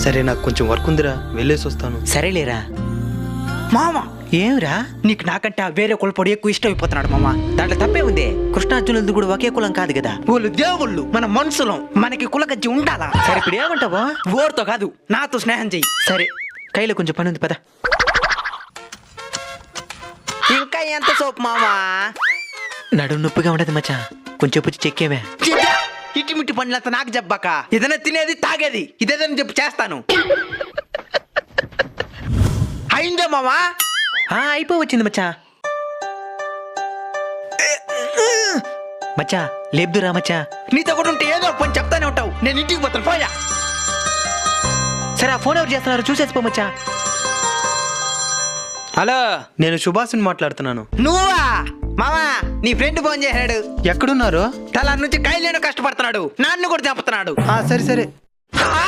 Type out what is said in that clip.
సరే నాకు కొంచెం వర్క్ ఉందిరా, వెళ్ళేసి వస్తాను. సరేలేరా. మామ ఏమిరా? నీకు నాకంటే ఆ వేరే కులపొడి ఎక్కువ ఇష్టం అయిపోతున్నాడు మామ. దాంట్లో తప్పే ఉంది. కృష్ణార్జునులది కూడా ఒకే కులం కాదు కదా. వాళ్ళు దేవుళ్ళు, మన మనుషులం, మనకి కులగజ్జి ఉండాలా. సరే ఇప్పుడు ఏమంటావా? ఓర్తో కాదు, నాతో స్నేహం చెయ్యి. సరే కైలో కొంచెం పని ఉంది పద. ఇంకా ఎంత సోపు మామా? నడుము నొప్పిగా ఉండదు మచ్చా, కొంచెం పుచ్చి చెక్కేవే. ఇటిమిటి పనులంతా నాకు చెప్పాక, ఏదైనా తినేది తాగేది ఇదేదని చెప్పి చేస్తాను. అయిందే మామా? అయిపోవచ్చింది మచ్చా. మచ్చా లేబ్దురా మచ్చా. నీతో కూడా ఉంటే ఏదో ఒక పని చెప్తానే ఉంటావు. నేను ఇంటికి పోతాను, పోయా. సరే ఆ ఫోన్ ఎవరు చేస్తున్నారు చూసేసిపో మచ్చా. హలో, నేను సుభాష్ని మాట్లాడుతున్నాను. నువ్వా మామా? నీ ఫ్రెండ్ ఫోన్ చేశాడు. ఎక్కడున్నారు? తల నుంచి కైలేను కష్టపడుతున్నాడు, నాన్ను కూడా చంపుతున్నాడు. సరే సరే.